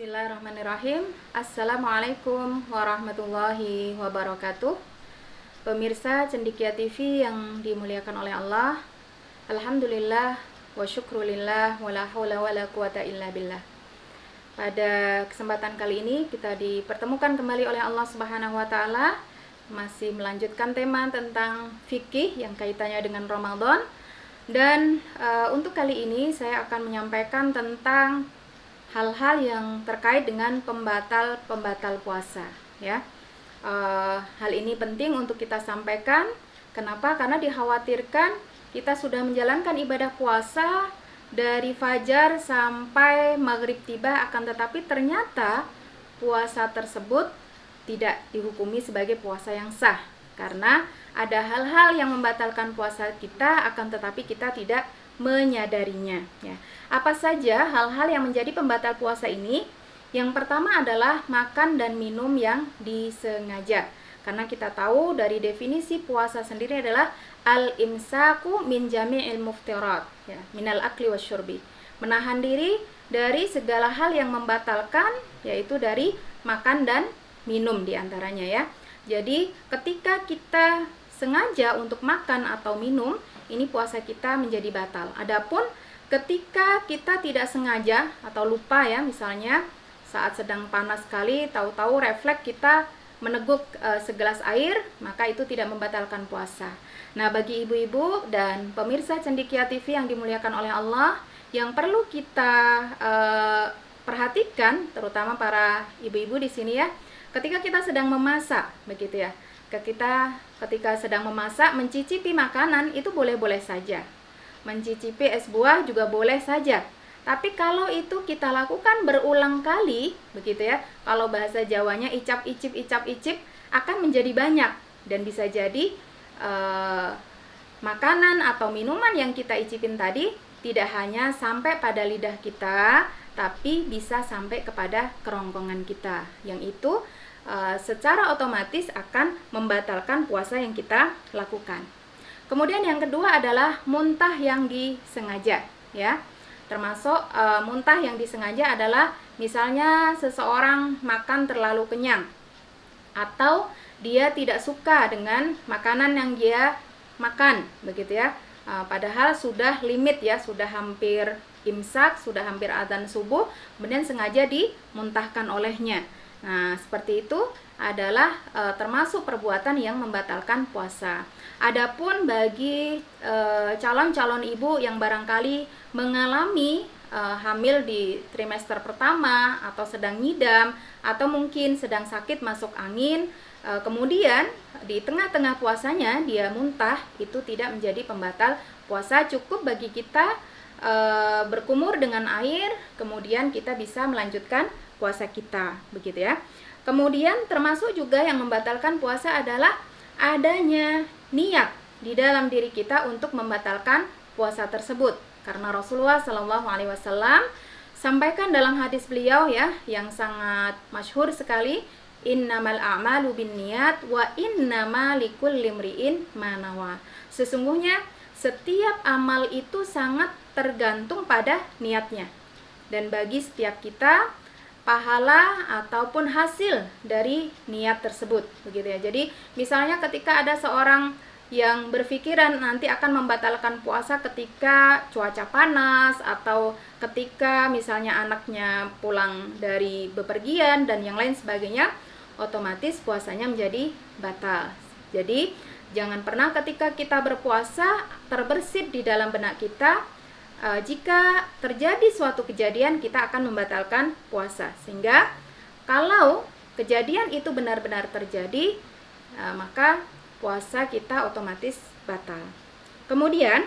Bismillahirrahmanirrahim. Assalamualaikum warahmatullahi wabarakatuh. Pemirsa Cendekia TV yang dimuliakan oleh Allah, alhamdulillah wa syukrulillah wa la haula wa la quwata illa billah. Pada kesempatan kali ini kita dipertemukan kembali oleh Allah Subhanahu wa taala, masih melanjutkan tema tentang fikih yang kaitannya dengan Ramadan. Dan untuk kali ini saya akan menyampaikan tentang hal-hal yang terkait dengan pembatal puasa, ya. Hal ini penting untuk kita sampaikan. Kenapa? Karena dikhawatirkan kita sudah menjalankan ibadah puasa dari fajar sampai maghrib tiba, akan tetapi ternyata puasa tersebut tidak dihukumi sebagai puasa yang sah, karena ada hal-hal yang membatalkan puasa kita, akan tetapi kita tidak menyadarinya, ya. Apa saja hal-hal yang menjadi pembatal puasa ini? Yang pertama adalah makan dan minum yang disengaja. Karena kita tahu dari definisi puasa sendiri adalah al-imsaku min jami'il muftirat, ya, minal akli wasyurbi. Menahan diri dari segala hal yang membatalkan, yaitu dari makan dan minum diantaranya, ya. Jadi ketika kita sengaja untuk makan atau minum, ini puasa kita menjadi batal. Adapun ketika kita tidak sengaja atau lupa, ya, misalnya saat sedang panas sekali, tahu-tahu refleks kita meneguk segelas air, maka itu tidak membatalkan puasa. Nah, bagi ibu-ibu dan pemirsa Cendekia TV yang dimuliakan oleh Allah, yang perlu kita perhatikan, terutama para ibu-ibu di sini, ya, ketika kita sedang memasak, begitu ya. Ketika sedang memasak, mencicipi makanan itu boleh-boleh saja. Mencicipi es buah juga boleh saja. Tapi kalau itu kita lakukan berulang kali, begitu ya, kalau bahasa Jawanya icap-icip, akan menjadi banyak. Dan bisa jadi makanan atau minuman yang kita icipin tadi tidak hanya sampai pada lidah kita, tapi bisa sampai kepada kerongkongan kita. Yang itu secara otomatis akan membatalkan puasa yang kita lakukan. Kemudian yang kedua adalah muntah yang disengaja, ya. Termasuk muntah yang disengaja adalah misalnya seseorang makan terlalu kenyang, atau dia tidak suka dengan makanan yang dia makan, begitu ya. Padahal sudah limit, ya, sudah hampir imsak, sudah hampir adzan subuh, kemudian sengaja dimuntahkan olehnya. Nah, seperti itu adalah termasuk perbuatan yang membatalkan puasa. Adapun bagi calon-calon ibu yang barangkali mengalami hamil di trimester pertama, atau sedang ngidam, atau mungkin sedang sakit masuk angin, kemudian di tengah-tengah puasanya dia muntah, itu tidak menjadi pembatal puasa. Cukup bagi kita berkumur dengan air, kemudian kita bisa melanjutkan puasa kita, begitu ya. Kemudian termasuk juga yang membatalkan puasa adalah adanya niat di dalam diri kita untuk membatalkan puasa tersebut. Karena Rasulullah Shallallahu Alaihi Wasallam sampaikan dalam hadis beliau, ya, yang sangat masyhur sekali, innamal a'malu binniyat wa innama likulli imri'in ma nawa. Sesungguhnya setiap amal itu sangat tergantung pada niatnya. Dan bagi setiap kita pahala ataupun hasil dari niat tersebut, begitu ya. Jadi misalnya ketika ada seorang yang berpikiran nanti akan membatalkan puasa ketika cuaca panas, atau ketika misalnya anaknya pulang dari bepergian dan yang lain sebagainya, otomatis puasanya menjadi batal. Jadi jangan pernah ketika kita berpuasa terbersit di dalam benak kita, jika terjadi suatu kejadian kita akan membatalkan puasa. Sehingga kalau kejadian itu benar-benar terjadi, maka puasa kita otomatis batal. Kemudian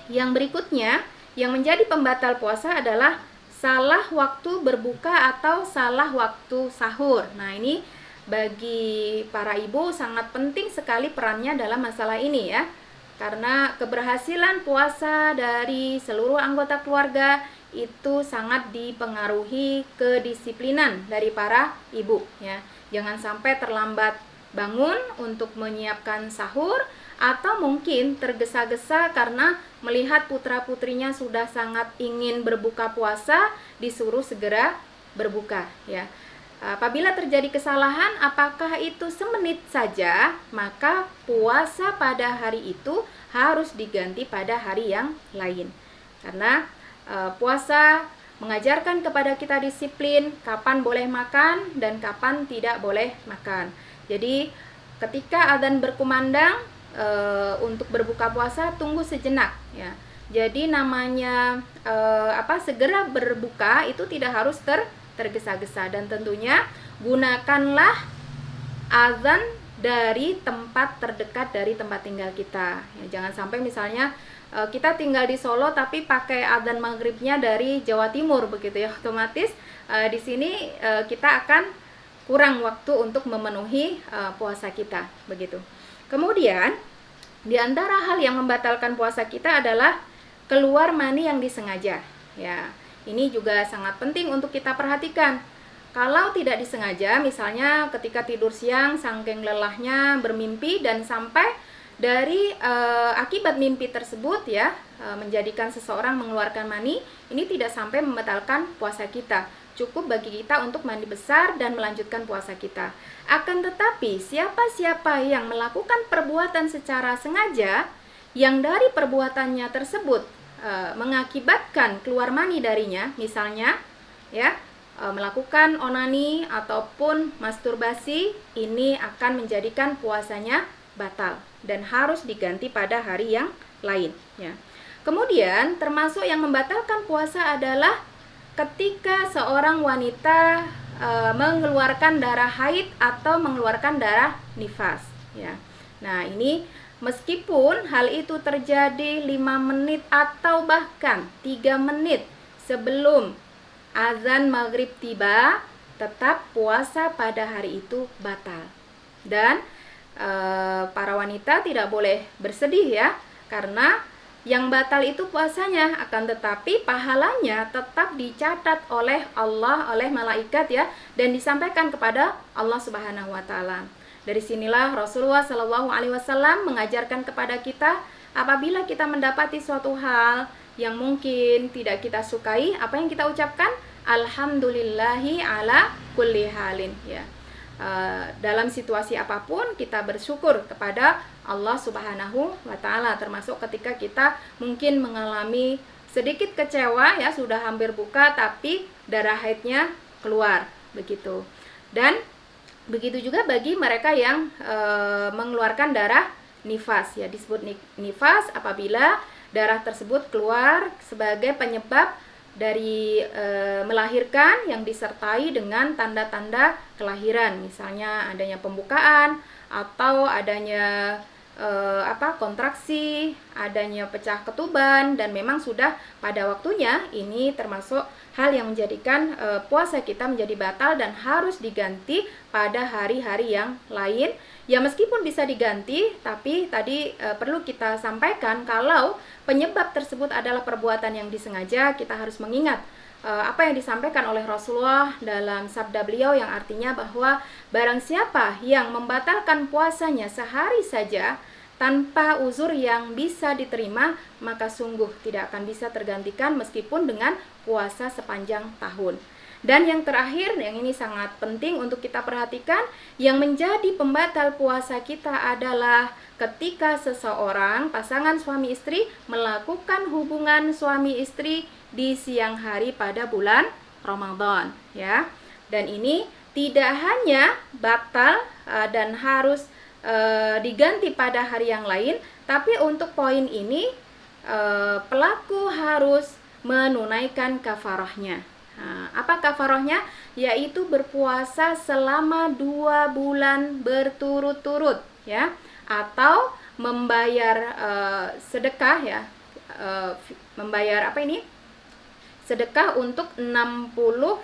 yang berikutnya yang menjadi pembatal puasa adalah salah waktu berbuka atau salah waktu sahur. Nah, ini bagi para ibu sangat penting sekali perannya dalam masalah ini, ya. Karena keberhasilan puasa dari seluruh anggota keluarga itu sangat dipengaruhi kedisiplinan dari para ibu, ya. Jangan sampai terlambat bangun untuk menyiapkan sahur, atau mungkin tergesa-gesa karena melihat putra-putrinya sudah sangat ingin berbuka puasa, disuruh segera berbuka ya. Apabila terjadi kesalahan, apakah itu semenit saja, maka puasa pada hari itu harus diganti pada hari yang lain. Karena puasa mengajarkan kepada kita disiplin, kapan boleh makan dan kapan tidak boleh makan. Jadi ketika adzan berkumandang, untuk berbuka puasa tunggu sejenak ya. Jadi namanya segera berbuka itu tidak harus tergesa-gesa, dan tentunya gunakanlah azan dari tempat terdekat dari tempat tinggal kita ya. Jangan sampai misalnya kita tinggal di Solo tapi pakai azan maghribnya dari Jawa Timur begitu ya, otomatis di sini kita akan kurang waktu untuk memenuhi puasa kita begitu. Kemudian di antara hal yang membatalkan puasa kita adalah keluar mani yang disengaja ya. Ini juga sangat penting untuk kita perhatikan. Kalau tidak disengaja, misalnya ketika tidur siang saking lelahnya bermimpi dan sampai dari akibat mimpi tersebut ya menjadikan seseorang mengeluarkan mani, ini tidak sampai membatalkan puasa kita. Cukup bagi kita untuk mandi besar dan melanjutkan puasa kita. Akan tetapi siapa-siapa yang melakukan perbuatan secara sengaja yang dari perbuatannya tersebut mengakibatkan keluar mani darinya, misalnya ya melakukan onani ataupun masturbasi, ini akan menjadikan puasanya batal dan harus diganti pada hari yang lain ya. Kemudian termasuk yang membatalkan puasa adalah ketika seorang wanita mengeluarkan darah haid atau mengeluarkan darah nifas ya. Nah, ini meskipun hal itu terjadi 5 menit atau bahkan 3 menit sebelum azan maghrib tiba, tetap puasa pada hari itu batal. Dan para wanita tidak boleh bersedih ya, karena yang batal itu puasanya, akan tetapi pahalanya tetap dicatat oleh Allah, oleh malaikat ya, dan disampaikan kepada Allah Subhanahu wa taala. Dari sinilah Rasulullah Shallallahu alaihi wasallam mengajarkan kepada kita, apabila kita mendapati suatu hal yang mungkin tidak kita sukai, apa yang kita ucapkan? Alhamdulillahi ala kulli halin ya. Dalam situasi apapun kita bersyukur kepada Allah Subhanahu wa taala, termasuk ketika kita mungkin mengalami sedikit kecewa ya, sudah hampir buka tapi darah haidnya keluar begitu. Dan begitu juga bagi mereka yang mengeluarkan darah nifas ya, disebut nifas apabila darah tersebut keluar sebagai penyebab dari melahirkan yang disertai dengan tanda-tanda kelahiran, misalnya adanya pembukaan atau adanya kontraksi, adanya pecah ketuban, dan memang sudah pada waktunya. Ini termasuk hal yang menjadikan puasa kita menjadi batal dan harus diganti pada hari-hari yang lain. Ya meskipun bisa diganti, tapi tadi perlu kita sampaikan kalau penyebab tersebut adalah perbuatan yang disengaja, kita harus mengingat apa yang disampaikan oleh Rasulullah dalam sabda beliau yang artinya bahwa barang siapa yang membatalkan puasanya sehari saja tanpa uzur yang bisa diterima, maka sungguh tidak akan bisa tergantikan meskipun dengan puasa sepanjang tahun. Dan yang terakhir, yang ini sangat penting untuk kita perhatikan, yang menjadi pembatal puasa kita adalah ketika seseorang, pasangan suami istri, melakukan hubungan suami istri di siang hari pada bulan Ramadan ya. Dan ini tidak hanya batal dan harus diganti pada hari yang lain, tapi untuk poin ini pelaku harus menunaikan kafarahnya. Nah, apa kafarahnya? Yaitu berpuasa selama 2 bulan berturut-turut ya, atau membayar sedekah ya, membayar sedekah untuk 60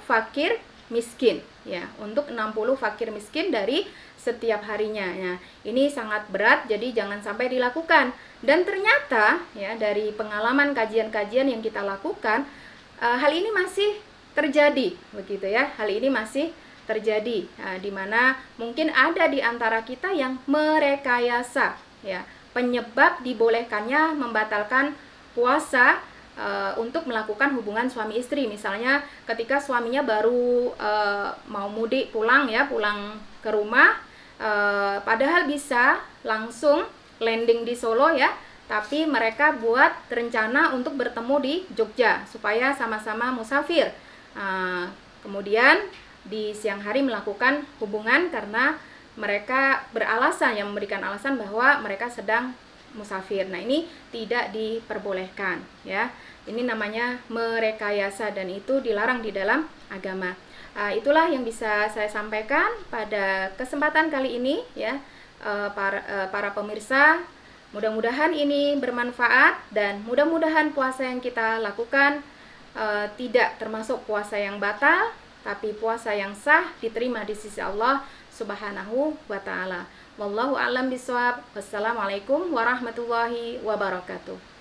fakir miskin ya, untuk 60 fakir miskin dari setiap harinya. Nah, ini sangat berat, jadi jangan sampai dilakukan. Dan ternyata ya, dari pengalaman kajian-kajian yang kita lakukan, hal ini masih terjadi begitu ya. Hal ini masih terjadi, di mana mungkin ada di antara kita yang merekayasa ya, penyebab dibolehkannya membatalkan puasa untuk melakukan hubungan suami istri. Misalnya ketika suaminya baru mau mudik pulang ke rumah, padahal bisa langsung landing di Solo ya, tapi mereka buat rencana untuk bertemu di Jogja supaya sama-sama musafir. Kemudian di siang hari melakukan hubungan karena mereka beralasan, yang memberikan alasan bahwa mereka sedang musafir. Nah, ini tidak diperbolehkan ya. Ini namanya merekayasa dan itu dilarang di dalam agama. Itulah yang bisa saya sampaikan pada kesempatan kali ini ya, para pemirsa. Mudah-mudahan ini bermanfaat dan mudah-mudahan puasa yang kita lakukan tidak termasuk puasa yang batal, tapi puasa yang sah diterima di sisi Allah Subhanahu wa ta'ala. Wallahu a'lam bishawab. Wassalamualaikum warahmatullahi wabarakatuh.